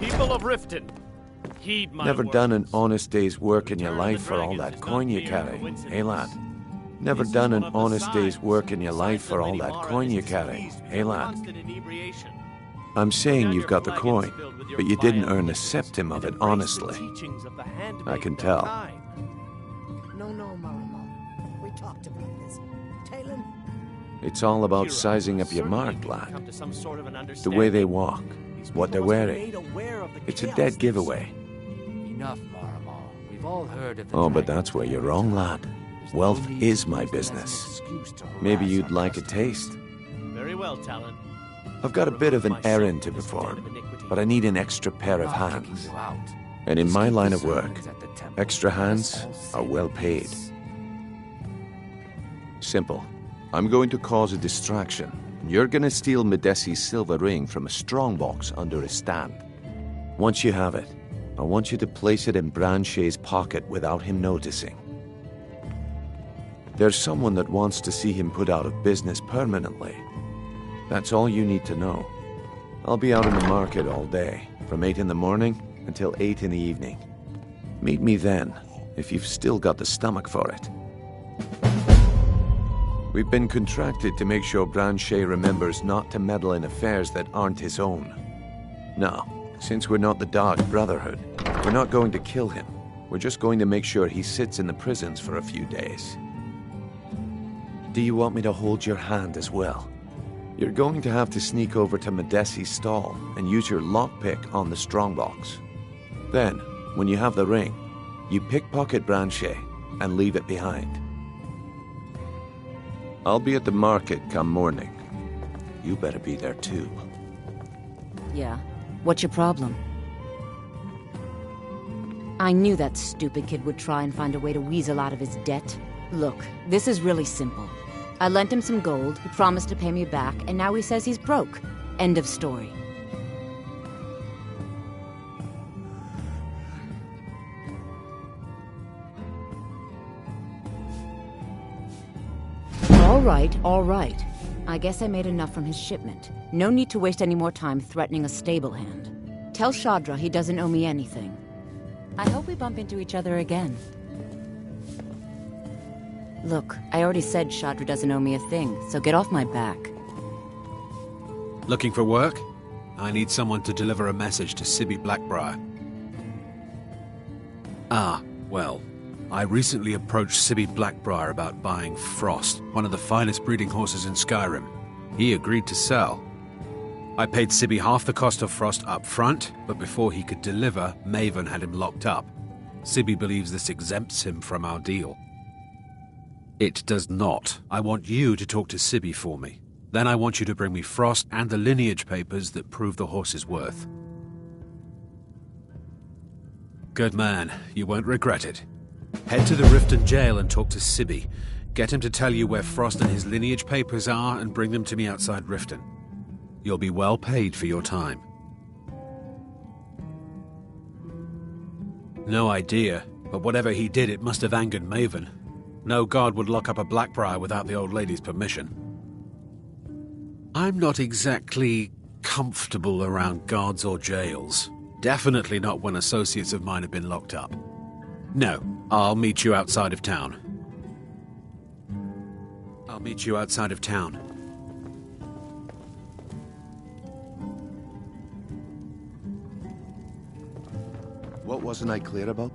People of Riften, heed my Never words. done an honest day's work in your Return of life the for all Dragons that is coin not you mere carry, coincidence. lad? Never This is done one an of the honest day's signs, work in your life signs for all Lady that Mara coin is you carry, displeased with your lad? constant inebriation. I'm saying Down you've your got the flagons coin, filled with your but you didn't vile earn a liquors, septim of and it embrace the honestly. teachings of the I handmaiden can of tell. time. No, Maramo. We talked about this. Talon? It's all about Kira, sizing up your certainly mark, we can lad. come to some sort of an The way they understanding. walk, These what they're people must be wearing. made aware of the It's a chaos dead they giveaway. Enough, Maramo. We've all heard of the Oh, but dragon. that's where you're wrong, lad. There's no Wealth need is to my use them as an business. excuse to Maybe harass you'd our like a customers. taste. Very well, Talon. I've got a bit of an Remove myself errand to from this den of perform, iniquity. but I need an extra pair I'm of not kicking hands. you out. And in my Just keep line the of work, servants at the temple. extra hands Let us all are sit well in paid. peace. Simple. I'm going to cause a distraction. You're gonna steal Medesi's silver ring from a strongbox under his stand. Once you have it, I want you to place it in Branche's pocket without him noticing. There's someone that wants to see him put out of business permanently. That's all you need to know. I'll be out in the market all day, from 8 in the morning until 8 in the evening. Meet me then, if you've still got the stomach for it. We've been contracted to make sure Branche remembers not to meddle in affairs that aren't his own. Now, since we're not the Dark Brotherhood, we're not going to kill him. We're just going to make sure he sits in the prisons for a few days. Do you want me to hold your hand as well? You're going to have to sneak over to Medesi's stall and use your lockpick on the strongbox. Then, when you have the ring, you pickpocket Branche and leave it behind. I'll be at the market come morning. You better be there too. Yeah? What's your problem? I knew that stupid kid would try and find a way to weasel out of his debt. Look, this is really simple. I lent him some gold, he promised to pay me back, and now he says he's broke. End of story. All right. I guess I made enough from his shipment. No need to waste any more time threatening a stable hand. Tell Shadra he doesn't owe me anything. I hope we bump into each other again. Look, I already said Shadra doesn't owe me a thing, so get off my back. Looking for work? I need someone to deliver a message to Sibby Blackbriar. Ah, well, I recently approached Sibby Blackbriar about buying Frost, one of the finest breeding horses in Skyrim. He agreed to sell. I paid Sibby half the cost of Frost up front, but before he could deliver, Maven had him locked up. Sibby believes this exempts him from our deal. It does not. I want you to talk to Sibby for me. Then I want you to bring me Frost and the lineage papers that prove the horse's worth. Good man. You won't regret it. Head to the Riften jail and talk to Sibby. Get him to tell you where Frost and his lineage papers are and bring them to me outside Riften. You'll be well paid for your time. No idea, but whatever he did, it must have angered Maven. No god would lock up a Blackbriar without the old lady's permission. I'm not exactly comfortable around guards or jails. Definitely not when associates of mine have been locked up. No, I'll meet you outside of town. What wasn't I clear about?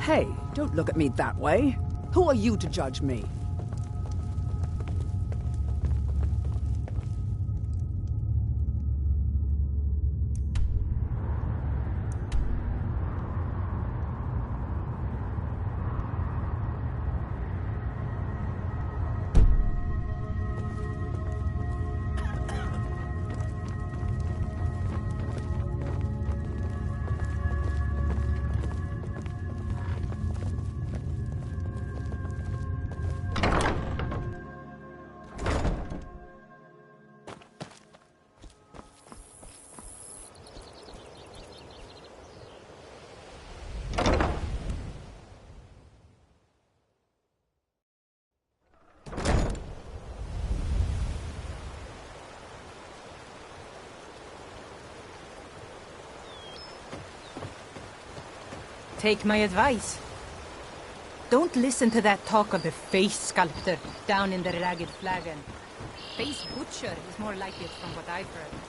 Hey, don't look at me that way. Who are you to judge me? Take my advice. Don't listen to that talk of the face sculptor down in the ragged flagon. Face butcher is more like it from what I've heard.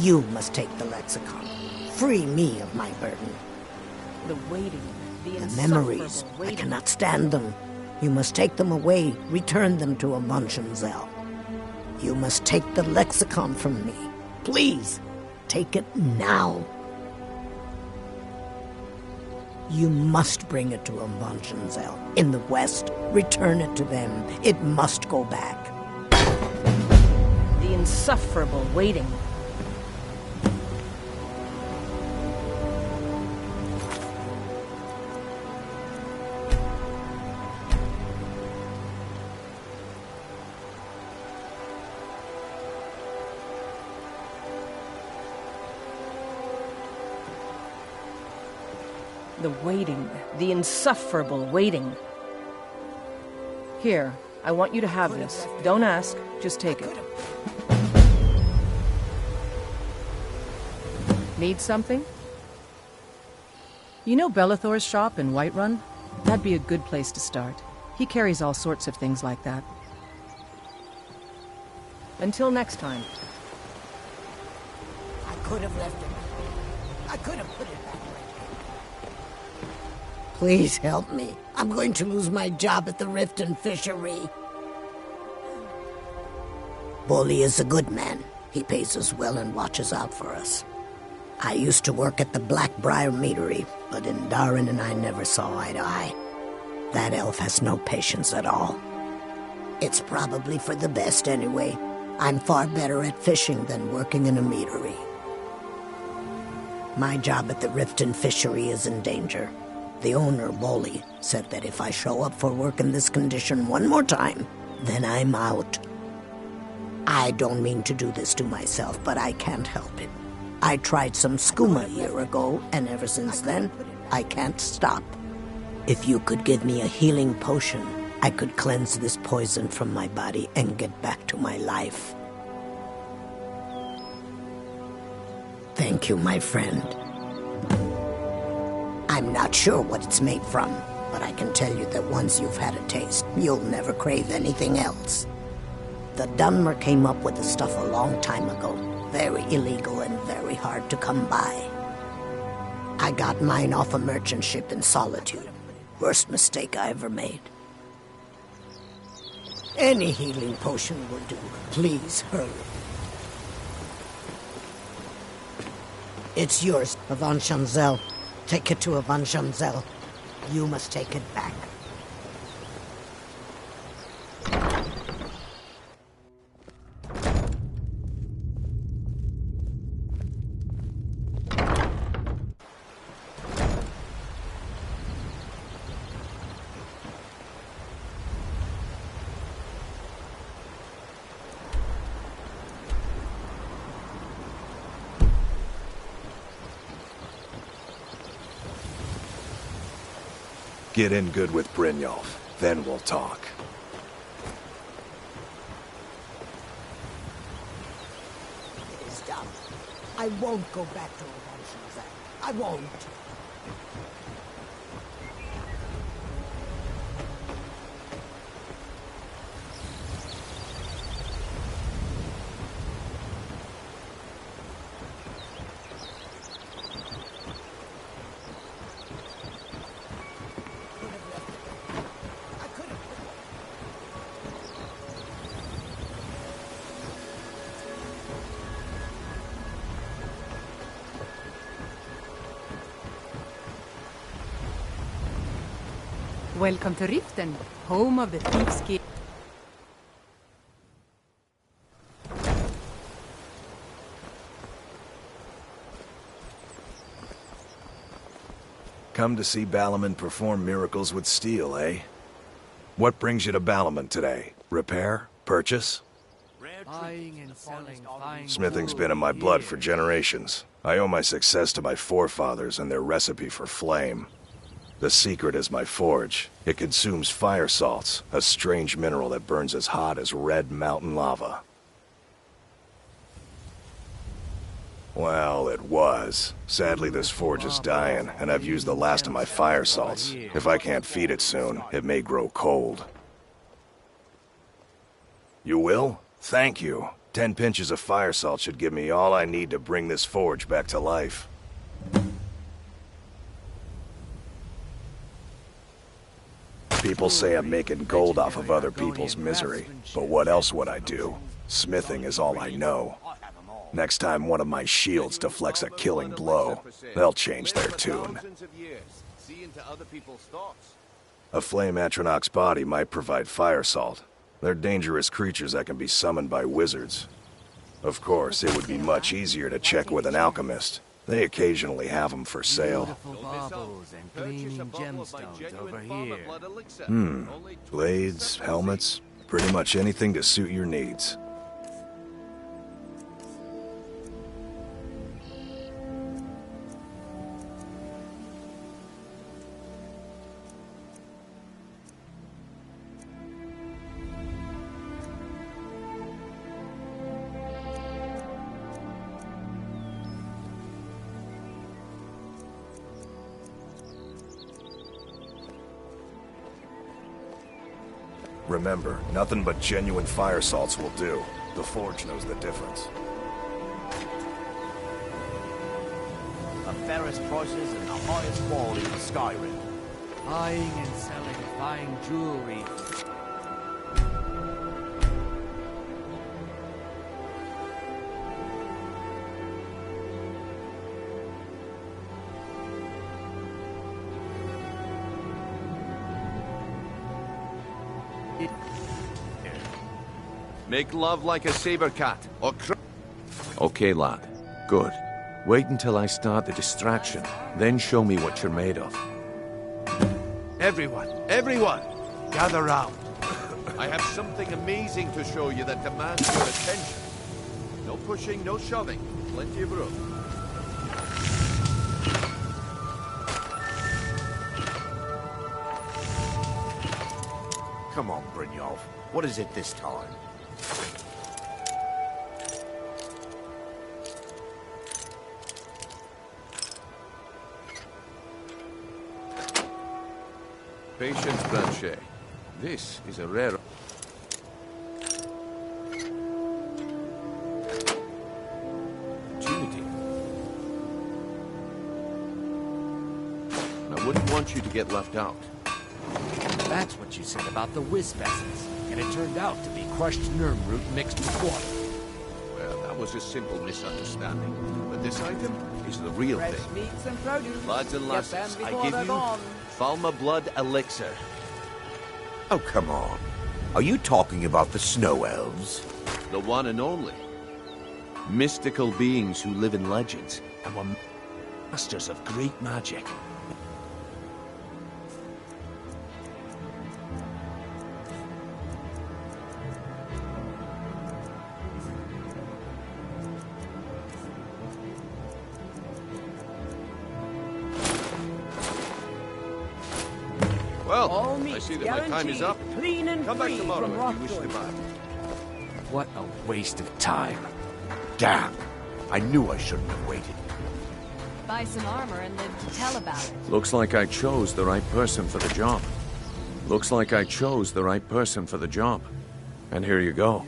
You must take the lexicon. Free me of my burden. The waiting, The memories, I cannot stand them. You must take them away, return them to Avonshenzell. You must take the lexicon from me. Please, take it now. You must bring it to Avonshenzell. In the west, return it to them. It must go back. The insufferable waiting. The waiting, the insufferable waiting. Here, I want you to have this. Don't ask, just take it. Need something? You know Bellathor's shop in Whiterun? That'd be a good place to start. He carries all sorts of things like that. Until next time. I could have left it. I could have put it back. Please help me. I'm going to lose my job at the Riften Fishery. Bolly is a good man. He pays us well and watches out for us. I used to work at the Blackbriar Meadery, but Indarin and I never saw eye to eye. That elf has no patience at all. It's probably for the best anyway. I'm far better at fishing than working in a meadery. My job at the Riften Fishery is in danger. The owner, Bolly, said that if I show up for work in this condition one more time, then I'm out. I don't mean to do this to myself, but I can't help it. I tried some skooma a year ago, and ever since then, I can't stop. If you could give me a healing potion, I could cleanse this poison from my body and get back to my life. Thank you, my friend. I'm not sure what it's made from, but I can tell you that once you've had a taste, you'll never crave anything else. The Dunmer came up with the stuff a long time ago. Very illegal and very hard to come by. I got mine off a merchant ship in Solitude. Worst mistake I ever made. Any healing potion will do. Please, hurry. It's yours, Avonshenzell. Take it to Avonshenzell. You must take it back. Get in good with Brynjolf, then we'll talk. Stop. I won't go back to Redemption, Zack. I won't. Welcome to Riften, home of the Thief's Guild. Come to see Balaman perform miracles with steel, eh? What brings you to Balaman today? Repair? Purchase? Buying and selling fine Smithing's been in my blood for generations. I owe my success to my forefathers and their recipe for flame. The secret is my forge. It consumes fire salts, a strange mineral that burns as hot as red mountain lava. Well, it was. Sadly, this forge is dying, and I've used the last of my fire salts. If I can't feed it soon, it may grow cold. You will? Thank you. 10 pinches of fire salt should give me all I need to bring this forge back to life. People say I'm making gold off of other people's misery, but what else would I do? Smithing is all I know. Next time one of my shields deflects a killing blow, they'll change their tune. A flame Atronach's body might provide fire salt. They're dangerous creatures that can be summoned by wizards. Of course, it would be much easier to check with an alchemist. They occasionally have them for sale. beautiful baubles and gleaming gemstones over here. Blades, helmets, pretty much anything to suit your needs. Remember, nothing but genuine fire salts will do. The forge knows the difference. The fairest prices and the highest quality in Skyrim. Buying and selling fine jewelry. Make love like a saber cat, or Okay, lad. Good. Wait until I start the distraction, then show me what you're made of. Everyone, gather round. I have something amazing to show you that demands your attention. No pushing, no shoving. Plenty of room. Come on, Brynjolf. What is it this time? Patience, Blanchet. This is a rare... opportunity. I wouldn't want you to get left out. That's what you said about the wisp essence. And it turned out to be crushed Nirnroot mixed with water. Well, that was a simple misunderstanding. But this item is the real thing. Meats and produce. Lads and Get them lasses, I before give they're you gone. Falma Blood Elixir. Oh, come on. Are you talking about the snow elves? The one and only. Mystical beings who live in legends and were masters of great magic. Well, All I meat see that my time is guaranteed, up. clean and Come back free tomorrow from if you wish to wrongdoing. buy. What a waste of time. Damn. I knew I shouldn't have waited. Buy some armor and live to tell about it. Looks like I chose the right person for the job. Looks like I chose the right person for the job. And here you go.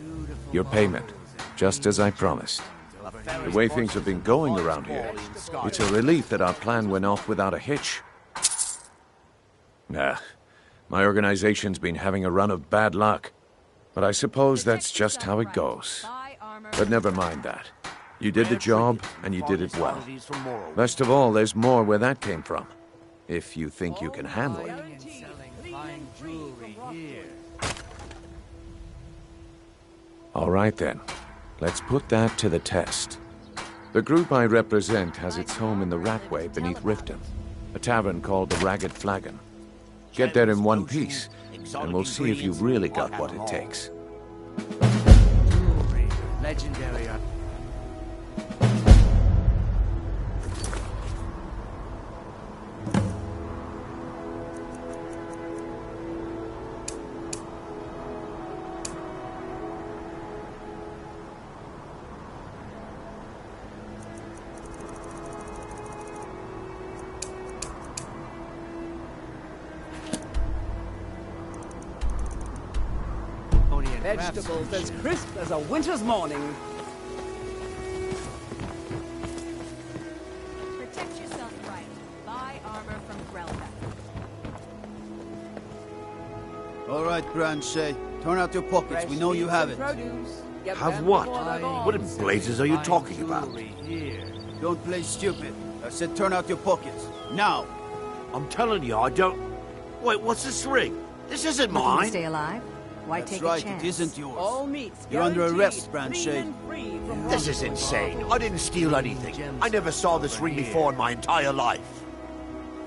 Your payment. Just as I promised. The way things have been going around here, it's a relief that our plan went off without a hitch. Nah, my organization's been having a run of bad luck. But I suppose that's just how it goes. But never mind that. You did the job, and you did it well. Best of all, there's more where that came from. If you think you can handle it. All right then. Let's put that to the test. The group I represent has its home in the Ratway beneath Riften, a tavern called the Ragged Flagon. Get there in one piece, and we'll see if you've really got what it takes. Jewelry, legendary. Vegetables as crisp as a winter's morning. Protect yourself right. Buy armor from Grelbeck. All right, Grandshay. Turn out your pockets. We know you have it. Have what? What in blazes are you talking about? Don't play stupid. I said turn out your pockets. Now! I'm telling you, I don't... Wait, what's this ring? This isn't Looking to mine. stay alive? Why That's take right, a chance? it isn't yours. All meats You're under guaranteed, arrest, clean Grandshay. and free from This is wrongdoing. insane. I didn't steal anything. I never saw this ring before in my entire life.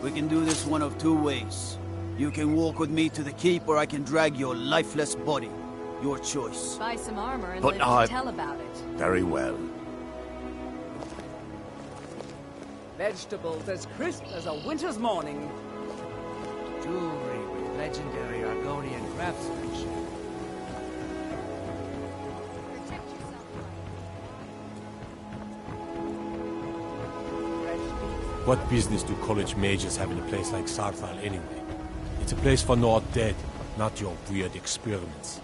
We can do this one of two ways. You can walk with me to the keep, or I can drag your lifeless body. Your choice. Buy some armor and But live I- to tell about it. Very well. Vegetables as crisp as a winter's morning. Jewelry with legendary Argonian craftsmanship. Protect yourself right. What business do college majors have in a place like Sarthal anyway? It's a place for no dead, not your weird experiments.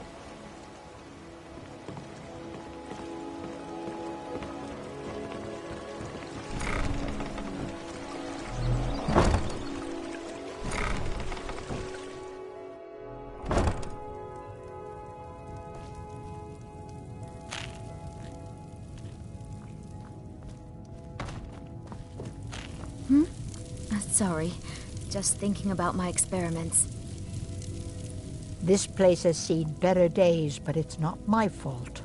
Sorry. Just thinking about my experiments. This place has seen better days, but it's not my fault.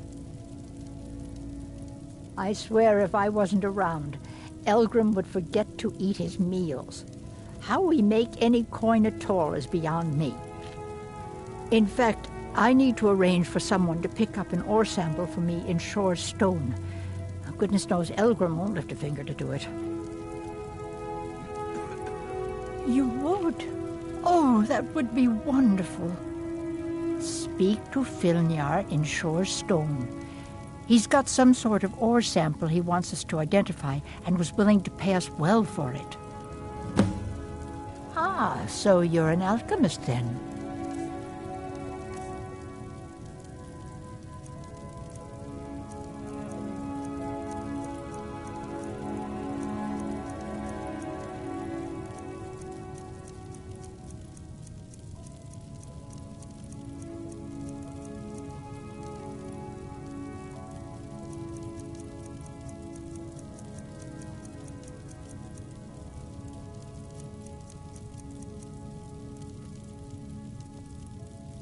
I swear if I wasn't around, Elgrim would forget to eat his meals. How we make any coin at all is beyond me. In fact, I need to arrange for someone to pick up an ore sample for me in Shore's stone. Goodness knows Elgrim won't lift a finger to do it. You would? Oh, that would be wonderful. Speak to Filnyar in Shore's stone. He's got some sort of ore sample he wants us to identify and was willing to pay us well for it. Ah, so you're an alchemist then?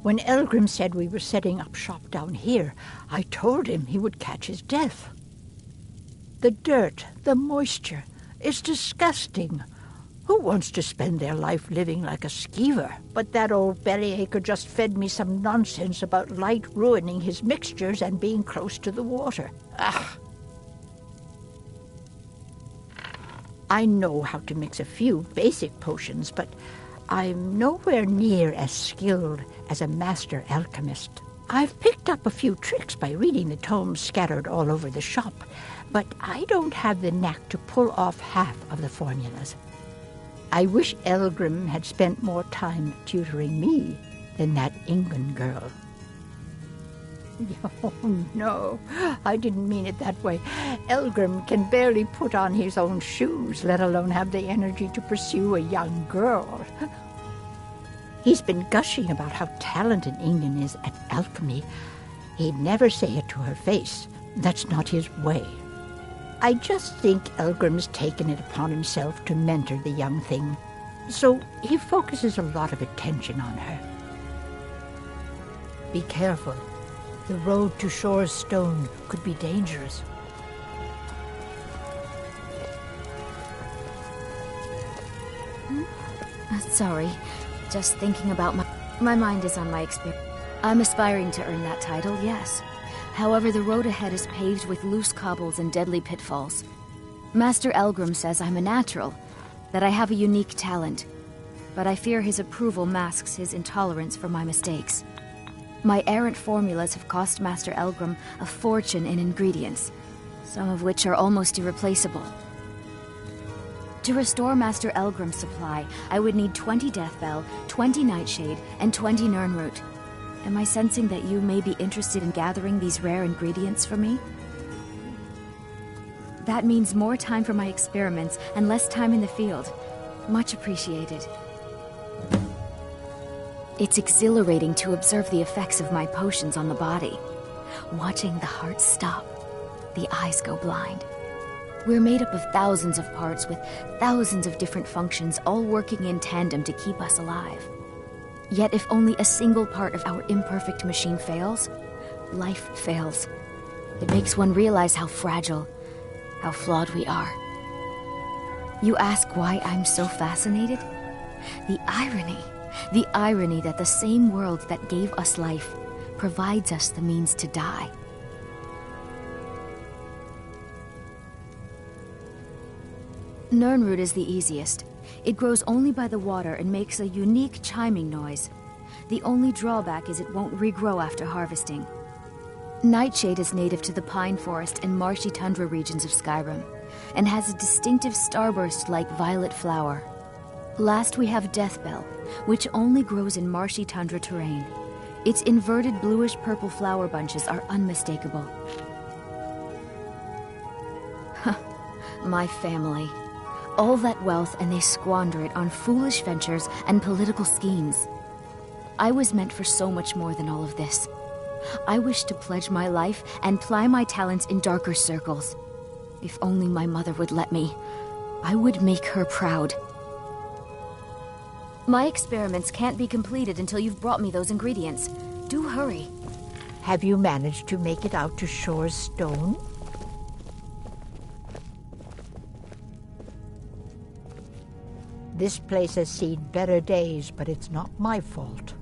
When Elgrim said we were setting up shop down here, I told him he would catch his death. The dirt, the moisture, it's disgusting. Who wants to spend their life living like a skeever? But that old bellyacre just fed me some nonsense about light ruining his mixtures and being close to the water. Ah! I know how to mix a few basic potions, but I'm nowhere near as skilled as a master alchemist. I've picked up a few tricks by reading the tomes scattered all over the shop, but I don't have the knack to pull off half of the formulas. I wish Elgrim had spent more time tutoring me than that Ingun girl. Oh, no, I didn't mean it that way. Elgrim can barely put on his own shoes, let alone have the energy to pursue a young girl. He's been gushing about how talented Ingun is at alchemy. He'd never say it to her face. That's not his way. I just think Elgrim's taken it upon himself to mentor the young thing, so he focuses a lot of attention on her. Be careful. The road to Shore's Stone could be dangerous. Sorry. Just thinking about my mind is on my experience. I'm aspiring to earn that title, yes. However, the road ahead is paved with loose cobbles and deadly pitfalls. Master Elgrim says I'm a natural, that I have a unique talent, but I fear his approval masks his intolerance for my mistakes. My errant formulas have cost Master Elgrim a fortune in ingredients, some of which are almost irreplaceable. To restore Master Elgrim's supply, I would need 20 Deathbell, 20 Nightshade, and 20 Nirnroot. Am I sensing that you may be interested in gathering these rare ingredients for me? That means more time for my experiments and less time in the field. Much appreciated. It's exhilarating to observe the effects of my potions on the body. Watching the heart stop, the eyes go blind. We're made up of thousands of parts with thousands of different functions, all working in tandem to keep us alive. Yet if only a single part of our imperfect machine fails, life fails. It makes one realize how fragile, how flawed we are. You ask why I'm so fascinated? The irony that the same world that gave us life provides us the means to die. Nirnroot is the easiest. It grows only by the water and makes a unique chiming noise. The only drawback is it won't regrow after harvesting. Nightshade is native to the pine forest and marshy tundra regions of Skyrim, and has a distinctive starburst-like violet flower. Last we have Deathbell, which only grows in marshy tundra terrain. Its inverted bluish-purple flower bunches are unmistakable. My family. All that wealth, and they squander it on foolish ventures and political schemes. I was meant for so much more than all of this. I wish to pledge my life and ply my talents in darker circles. If only my mother would let me, I would make her proud. My experiments can't be completed until you've brought me those ingredients. Do hurry. Have you managed to make it out to Shore's Stone? This place has seen better days, but it's not my fault.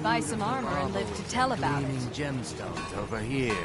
Buy some armor and live to tell about it. Gemstones over here.